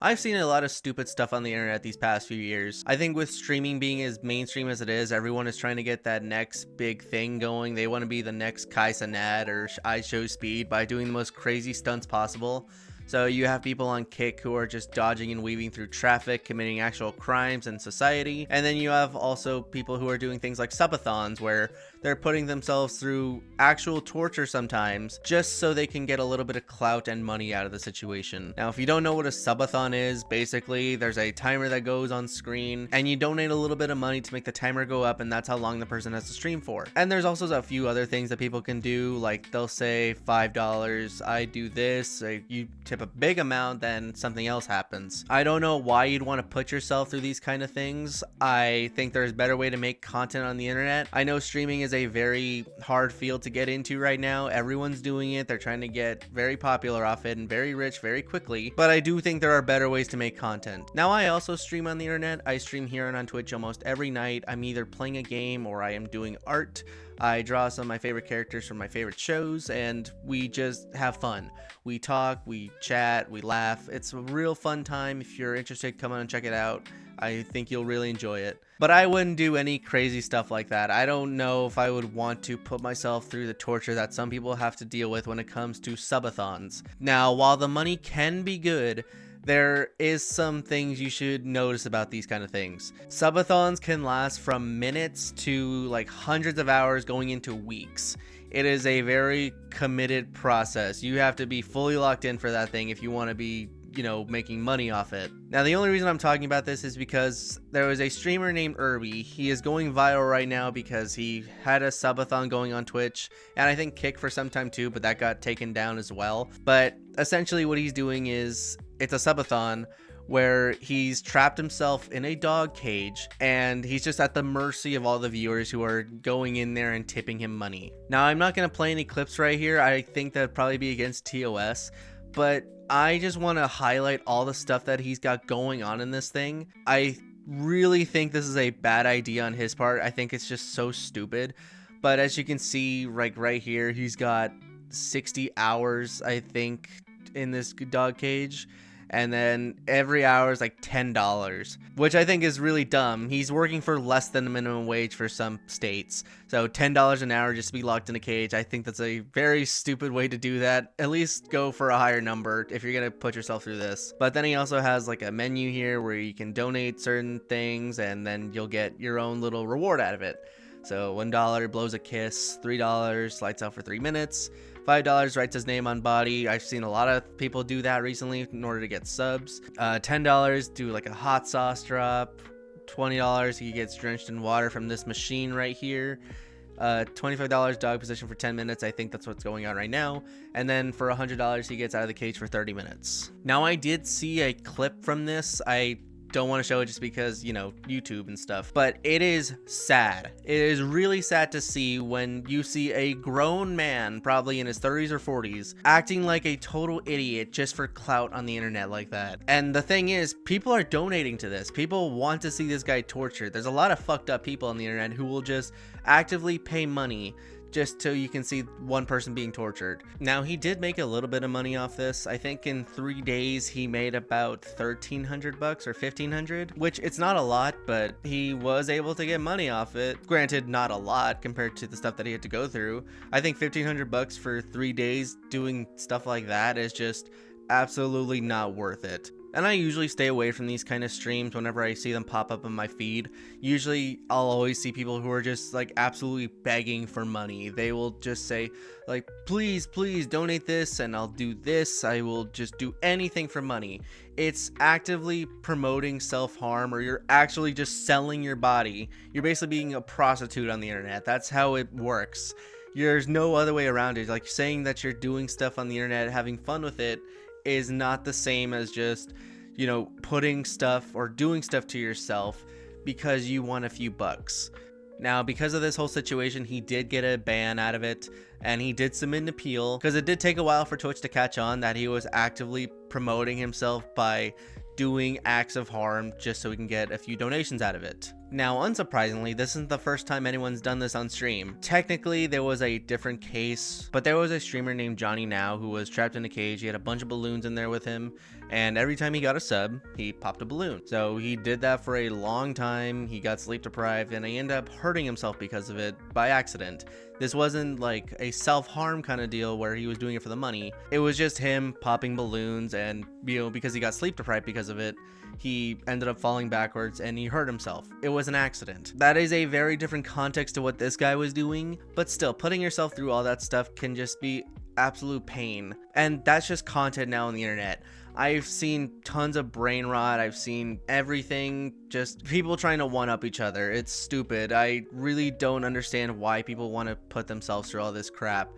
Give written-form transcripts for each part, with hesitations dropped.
I've seen a lot of stupid stuff on the internet these past few years. I think with streaming being as mainstream as it is, everyone is trying to get that next big thing going. They want to be the next Kai Cenat or IShowSpeed by doing the most crazy stunts possible. So you have people on Kick who are just dodging and weaving through traffic, committing actual crimes in society. And then you have also people who are doing things like subathons where they're putting themselves through actual torture sometimes just so they can get a little bit of clout and money out of the situation. Now, if you don't know what a subathon is, basically there's a timer that goes on screen and you donate a little bit of money to make the timer go up, and that's how long the person has to stream for. And there's also a few other things that people can do, like they'll say $5, I do this, you tip a big amount, then something else happens. I don't know why you'd want to put yourself through these kind of things. I think there's a better way to make content on the internet. I know streaming is a very hard field to get into right now. Everyone's doing it. They're trying to get very popular off it and very rich very quickly, but I do think there are better ways to make content. Now, I also stream on the internet. I stream here and on Twitch almost every night. I'm either playing a game or I am doing art. I draw some of my favorite characters from my favorite shows, and we just have fun. We talk, we chat, we laugh. It's a real fun time. If you're interested, come on and check it out. I think you'll really enjoy it. But I wouldn't do any crazy stuff like that. I don't know if I would want to put myself through the torture that some people have to deal with when it comes to subathons. Now, while the money can be good, there is some things you should notice about these kind of things. Subathons can last from minutes to like hundreds of hours going into weeks. It is a very committed process. You have to be fully locked in for that thing if you want to be, making money off it. Now, the only reason I'm talking about this is because there was a streamer named Irby. He is going viral right now because he had a subathon going on Twitch, and I think Kick for some time too, but that got taken down as well. But essentially what he's doing is, it's a subathon where he's trapped himself in a dog cage and he's just at the mercy of all the viewers who are going in there and tipping him money. Now, I'm not going to play any clips right here. I think that'd probably be against TOS, but I just want to highlight all the stuff that he's got going on in this thing. I really think this is a bad idea on his part. I think it's just so stupid. But as you can see, right here, he's got 60 hours, I think, in this dog cage, and then every hour is like $10, which I think is really dumb. He's working for less than the minimum wage for some states, so $10 an hour just to be locked in a cage, I think that's a very stupid way to do that. At least go for a higher number if you're gonna put yourself through this. But then he also has like a menu here where you can donate certain things and then you'll get your own little reward out of it. So $1 blows a kiss, $3 lights out for 3 minutes, $5 writes his name on body. I've seen a lot of people do that recently in order to get subs. $10 do like a hot sauce drop. $20 he gets drenched in water from this machine right here. $25 dog position for 10 minutes. I think that's what's going on right now. And then for $100 he gets out of the cage for 30 minutes. Now, I did see a clip from this. I don't want to show it just because, YouTube and stuff, but it is sad. It is really sad to see when you see a grown man, probably in his 30s or 40s, acting like a total idiot just for clout on the internet like that. And the thing is, people are donating to this. People want to see this guy tortured. There's a lot of fucked up people on the internet who will just actively pay money just so you can see one person being tortured. Now, he did make a little bit of money off this. I think in 3 days he made about $1,300 or $1,500, which it's not a lot, but he was able to get money off it. Granted, not a lot compared to the stuff that he had to go through. I think $1,500 for 3 days doing stuff like that is just absolutely not worth it. And I usually stay away from these kind of streams whenever I see them pop up on my feed. Usually I'll always see people who are just like absolutely begging for money. They will just say like, please donate this and I'll do this. I will just do anything for money. It's actively promoting self-harm, or you're actually just selling your body. You're basically being a prostitute on the internet. That's how it works. There's no other way around it. Like, saying that you're doing stuff on the internet, having fun with it, is not the same as just, putting stuff or doing stuff to yourself because you want a few bucks. Now, because of this whole situation, he did get a ban out of it, and he did submit an appeal, because it did take a while for Twitch to catch on that he was actively promoting himself by doing acts of harm just so we can get a few donations out of it. Now, unsurprisingly, this isn't the first time anyone's done this on stream. Technically, there was a different case, but there was a streamer named Johnny Now who was trapped in a cage. He had a bunch of balloons in there with him, and every time he got a sub, he popped a balloon. So he did that for a long time. He got sleep deprived, and he ended up hurting himself because of it by accident. This wasn't like a self-harm kind of deal where he was doing it for the money. It was just him popping balloons, and because he got sleep deprived because of it, he ended up falling backwards and he hurt himself. It was an accident. That is a very different context to what this guy was doing, but still, putting yourself through all that stuff can just be absolute pain. And that's just content now on the internet. I've seen tons of brain rot. I've seen everything, just people trying to one-up each other. It's stupid. I really don't understand why people want to put themselves through all this crap.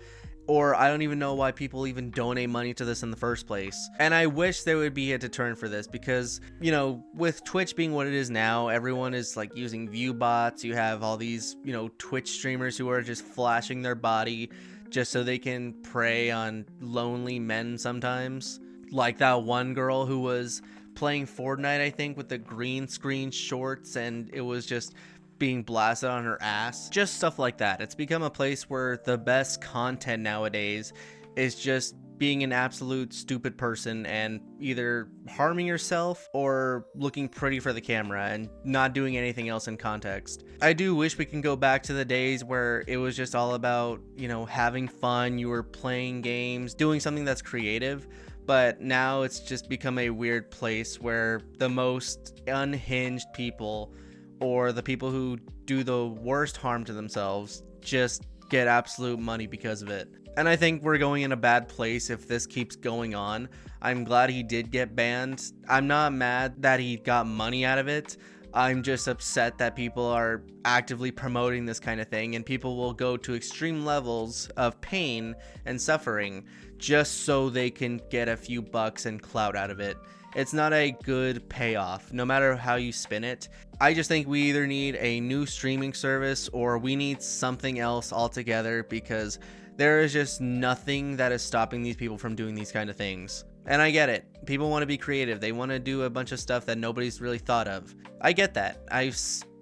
Or I don't even know why people even donate money to this in the first place. And I wish there would be a deterrent for this because, you know, with Twitch being what it is now, everyone is like using view bots. You have all these, you know, Twitch streamers who are just flashing their body just so they can prey on lonely men sometimes. Like that one girl who was playing Fortnite, I think, with the green screen shorts, and it was just being blasted on her ass. Just stuff like that. It's become a place where the best content nowadays is just being an absolute stupid person and either harming yourself or looking pretty for the camera and not doing anything else in context. I do wish we can go back to the days where it was just all about, you know, having fun. You were playing games, doing something that's creative. But now it's just become a weird place where the most unhinged people, or the people who do the worst harm to themselves, just get absolute money because of it. And I think we're going in a bad place if this keeps going on. I'm glad he did get banned. I'm not mad that he got money out of it. I'm just upset that people are actively promoting this kind of thing, and people will go to extreme levels of pain and suffering just so they can get a few bucks and clout out of it. It's not a good payoff, no matter how you spin it. I just think we either need a new streaming service or we need something else altogether, because there is just nothing that is stopping these people from doing these kind of things. And I get it. People want to be creative. They want to do a bunch of stuff that nobody's really thought of. I get that. I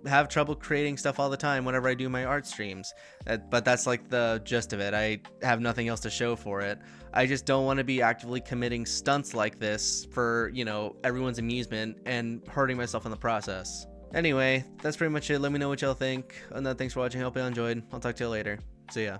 have trouble creating stuff all the time whenever I do my art streams. But that's like the gist of it. I have nothing else to show for it. I just don't want to be actively committing stunts like this for, you know, everyone's amusement and hurting myself in the process. Anyway, that's pretty much it. Let me know what y'all think. And thanks for watching. I hope you enjoyed. I'll talk to you later. See ya.